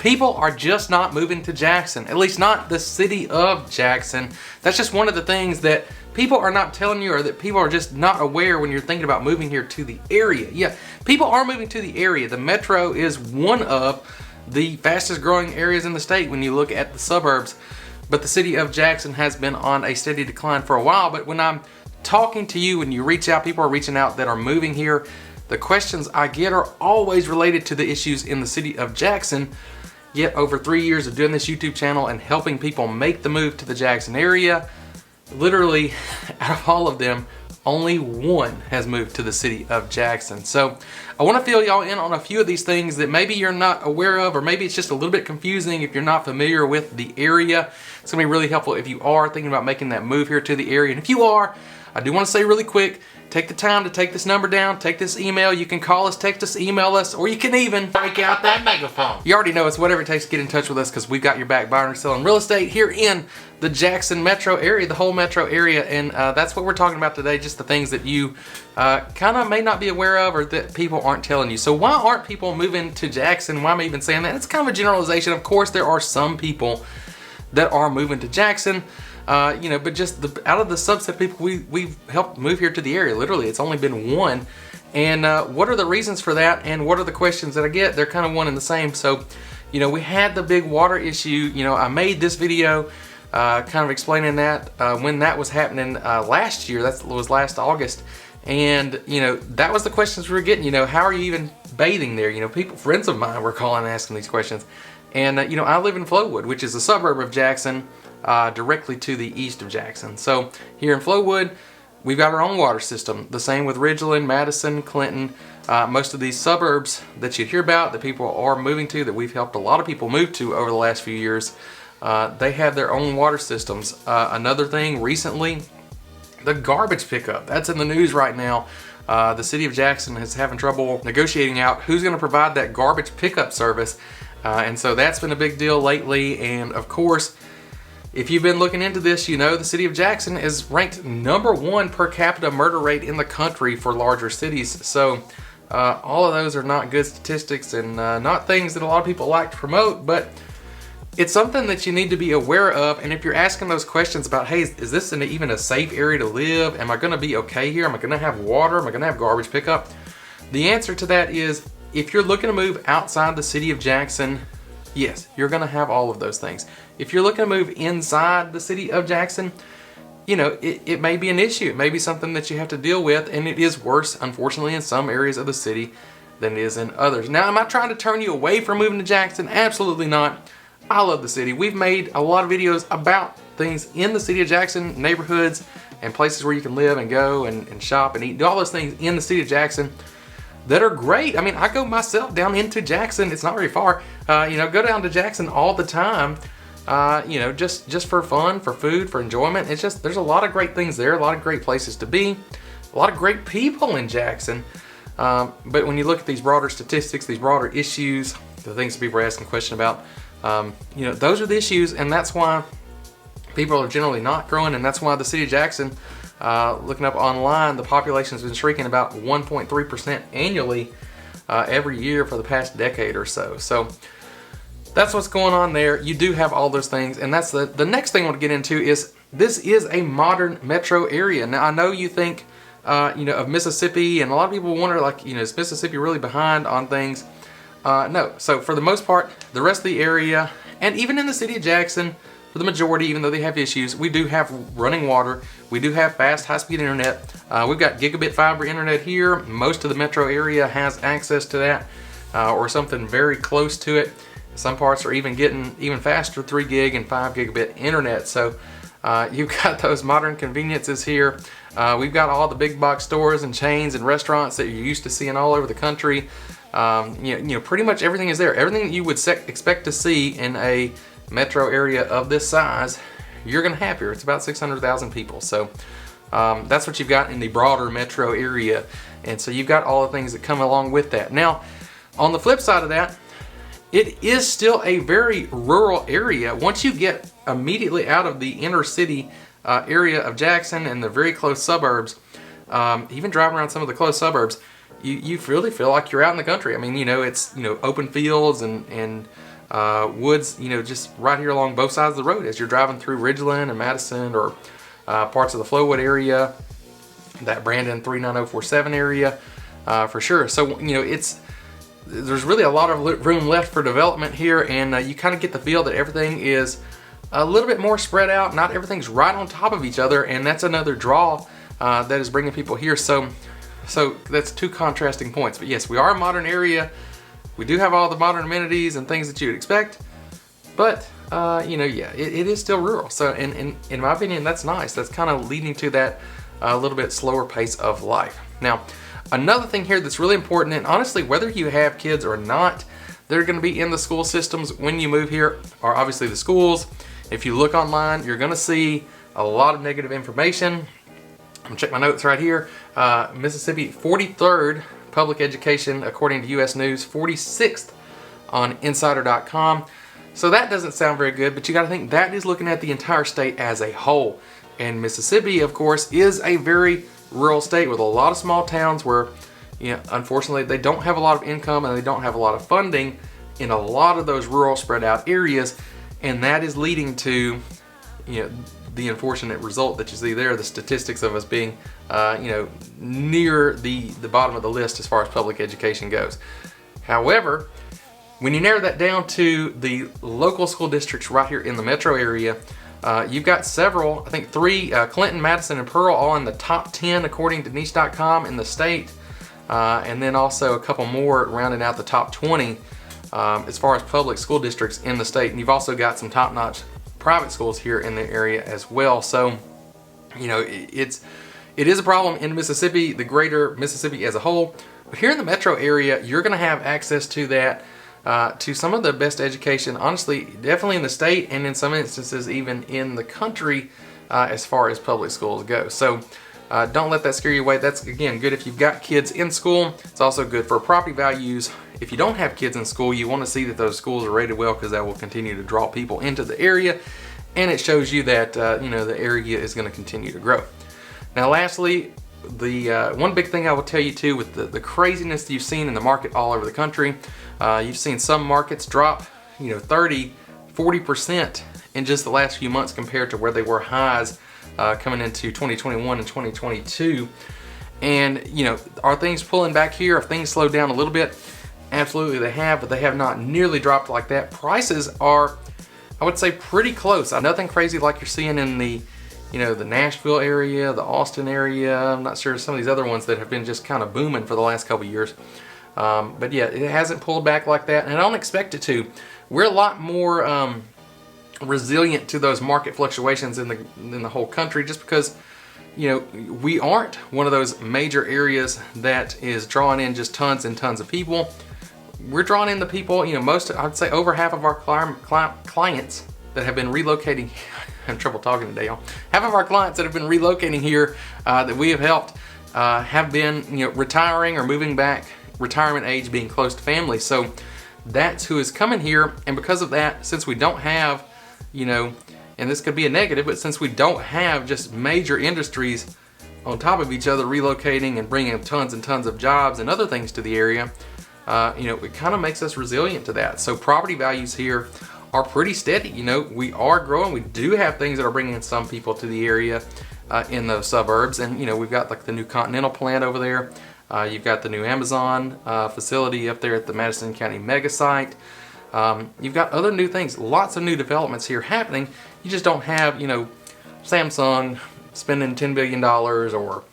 People are just not moving to Jackson, at least not the city of Jackson. That's just one of the things that people are not telling you, or that people are just not aware when you're thinking about moving here to the area. Yeah, people are moving to the area. The metro is one of the fastest growing areas in the state when you look at the suburbs. But the city of Jackson has been on a steady decline for a while. But when I'm talking to you and you reach out, people are reaching out that are moving here, the questions I get are always related to the issues in the city of Jackson. Yet over 3 years of doing this YouTube channel and helping people make the move to the Jackson area, literally out of all of them, only one has moved to the city of Jackson. So I want to fill y'all in on a few of these things that maybe you're not aware of, or maybe it's just a little bit confusing if you're not familiar with the area. It's going to be really helpful if you are thinking about making that move here to the area. And if you are, I do want to say really quick, take the time to take this number down, take this email. You can call us, text us, email us, or you can even break out that megaphone. You already know it's whatever it takes to get in touch with us, because we've got your back buying or selling real estate here in the Jackson metro area, the whole metro area. And that's what we're talking about today, just the things that you kind of may not be aware of, or that people aren't telling you. So why aren't people moving to Jackson? Why am I even saying that? It's kind of a generalization. Of course, there are some people that are moving to Jackson. But just out of the subset of people we've helped move here to the area, literally, it's only been one. And what are the reasons for that? And what are the questions that I get? They're kind of one and the same. So, we had the big water issue. I made this video kind of explaining that when that was happening last year. That was last August. And, that was the questions we were getting. How are you even bathing there? Friends of mine were calling and asking these questions. And, I live in Flowood, which is a suburb of Jackson, directly to the east of Jackson. So here in Flowood, we've got our own water system. The same with Ridgeland, Madison, Clinton. Most of these suburbs that you hear about, that people are moving to, that we've helped a lot of people move to over the last few years, they have their own water systems. Another thing recently, the garbage pickup. That's in the news right now. The city of Jackson is having trouble negotiating out who's going to provide that garbage pickup service. And so that's been a big deal lately. And of course, if you've been looking into this, the city of Jackson is ranked #1 per capita murder rate in the country for larger cities. So all of those are not good statistics, and not things that a lot of people like to promote, but it's something that you need to be aware of. And if you're asking those questions about, hey, is this even a safe area to live? Am I going to be okay here? Am I going to have water? Am I going to have garbage pickup? The answer to that is, if you're looking to move outside the city of Jackson, yes, you're going to have all of those things. If you're looking to move inside the city of Jackson, it may be an issue. It may be something that you have to deal with, and it is worse, unfortunately, in some areas of the city than it is in others. Now, am I trying to turn you away from moving to Jackson? Absolutely not. I love the city. We've made a lot of videos about things in the city of Jackson, neighborhoods, and places where you can live and go and shop and eat, do all those things in the city of Jackson that are great. I mean, I go myself down into Jackson. It's not very far. Go down to Jackson all the time. Just for fun, for food, for enjoyment. It's just, there's a lot of great things there, a lot of great places to be, a lot of great people in Jackson. But when you look at these broader statistics, these broader issues, the things that people are asking questions about, those are the issues, and that's why people are generally not growing, and that's why the city of Jackson, looking up online, the population has been shrinking about 1.3% annually every year for the past decade or so. So that's what's going on there. You do have all those things, and that's the next thing I want to get into is, this is a modern metro area. Now, I know you think, of Mississippi, and a lot of people wonder, is Mississippi really behind on things? No. So for the most part, the rest of the area, and even in the city of Jackson, for the majority, even though they have issues, we do have running water. We do have fast, high-speed internet. We've got gigabit fiber internet here. Most of the metro area has access to that, or something very close to it. Some parts are even getting even faster, 3 gig and 5 gigabit internet. So you've got those modern conveniences here. We've got all the big box stores and chains and restaurants that you're used to seeing all over the country. Pretty much everything is there. Everything that you would expect to see in a metro area of this size, you're going to have here. It's about 600,000 people. So that's what you've got in the broader metro area. And so you've got all the things that come along with that. Now, on the flip side of that, it is still a very rural area. Once you get immediately out of the inner city area of Jackson and the very close suburbs, even driving around some of the close suburbs, you really feel like you're out in the country. I mean, it's open fields and woods, you know, just right here along both sides of the road as you're driving through Ridgeland and Madison, or parts of the Flowood area, that Brandon 39047 area, for sure. So, you know, there's really a lot of room left for development here, and you kind of get the feel that everything is a little bit more spread out. Not everything's right on top of each other, and that's another draw that is bringing people here. So that's two contrasting points. But yes, we are a modern area. We do have all the modern amenities and things that you would expect, but you know, yeah, it is still rural. So in my opinion, that's nice. That's kind of leading to that little bit slower pace of life. Now, another thing here that's really important, and honestly, whether you have kids or not, they're going to be in the school systems when you move here, are obviously the schools. If you look online, you're going to see a lot of negative information. I'm going to check my notes right here. Mississippi, 43rd public education according to U.S. News, 46th on insider.com. So that doesn't sound very good, but you got to think that is looking at the entire state as a whole. And Mississippi, of course, is a very rural state with a lot of small towns where, you know, unfortunately, they don't have a lot of income and they don't have a lot of funding in a lot of those rural spread out areas. And that is leading to, you know, the unfortunate result that you see there, the statistics of us being, you know, near the bottom of the list as far as public education goes. However, when you narrow that down to the local school districts right here in the metro area, you've got several, I think 3, Clinton, Madison, and Pearl, all in the top 10 according to niche.com in the state. And then also a couple more rounding out the top 20 as far as public school districts in the state. And you've also got some top-notch private schools here in the area as well. So, you know, it is a problem in Mississippi, the greater Mississippi as a whole. But here in the metro area, you're going to have access to that, to some of the best education, honestly, definitely in the state, and in some instances even in the country, as far as public schools go. So don't let that scare you away. That's, again, good if you've got kids in school. It's also good for property values. If you don't have kids in school, you want to see that those schools are rated well, because that will continue to draw people into the area, and it shows you that you know, the area is going to continue to grow. Now, lastly, the one big thing I will tell you too, with the craziness that you've seen in the market all over the country, you've seen some markets drop, you know, 30-40% in just the last few months compared to where they were highs coming into 2021 and 2022. And, you know, are things pulling back here? Have things slowed down a little bit? Absolutely they have, but they have not nearly dropped like that. Prices are, I would say, pretty close. Nothing crazy like you're seeing in the, you know, the Nashville area, the Austin area. I'm not sure some of these other ones that have been just kind of booming for the last couple of years. But yeah, it hasn't pulled back like that, and I don't expect it to. We're a lot more resilient to those market fluctuations in the whole country, just because, you know, we aren't one of those major areas that is drawing in just tons and tons of people. We're drawing in the people, you know, I'd say over half of our clients that have been relocating. I'm in trouble talking today, y'all. Half of our clients that have been relocating here that we have helped have been, you know, retiring or moving back, retirement age, being close to family. So that's who is coming here. And because of that, since we don't have, you know, and this could be a negative, but since we don't have just major industries on top of each other relocating and bringing tons and tons of jobs and other things to the area, you know, it kind of makes us resilient to that. So property values here are pretty steady. You know, we are growing. We do have things that are bringing some people to the area in those suburbs. And, you know, we've got like the new Continental plant over there. You've got the new Amazon facility up there at the Madison County mega site. You've got other new things, lots of new developments here happening. You just don't have, you know, Samsung spending $10 billion or,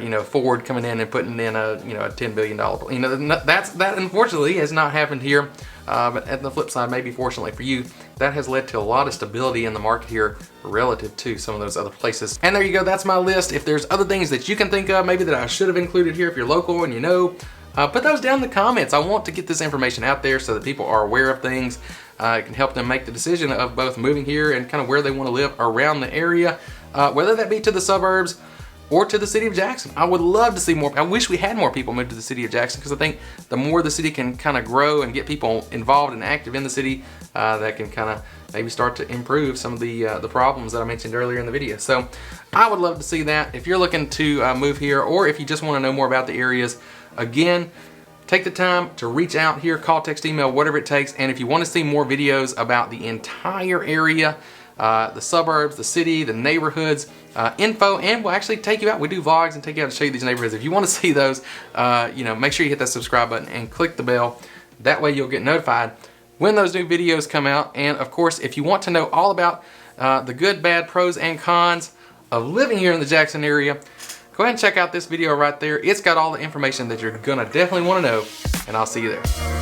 you know, Ford coming in and putting in a, you know, a $10 billion, you know, that unfortunately has not happened here. But at the flip side, maybe fortunately for you, that has led to a lot of stability in the market here relative to some of those other places. And there you go, that's my list. If there's other things that you can think of, maybe that I should have included here if you're local and you know, put those down in the comments. I want to get this information out there so that people are aware of things. It can help them make the decision of both moving here and kind of where they want to live around the area, whether that be to the suburbs or to the city of Jackson. I would love to see more. I wish we had more people move to the city of Jackson, because I think the more the city can kind of grow and get people involved and active in the city, that can kind of maybe start to improve some of the problems that I mentioned earlier in the video. So I would love to see that. If you're looking to move here, or if you just want to know more about the areas, again, take the time to reach out here, call, text, email, whatever it takes. And if you want to see more videos about the entire area, the suburbs, the city, the neighborhoods, info, and we'll actually take you out. We do vlogs and take you out to show you these neighborhoods. If you want to see those, make sure you hit that subscribe button and click the bell. That way you'll get notified when those new videos come out. And of course, if you want to know all about the good, bad, pros, and cons of living here in the Jackson area, go ahead and check out this video right there. It's got all the information that you're gonna definitely want to know, and I'll see you there.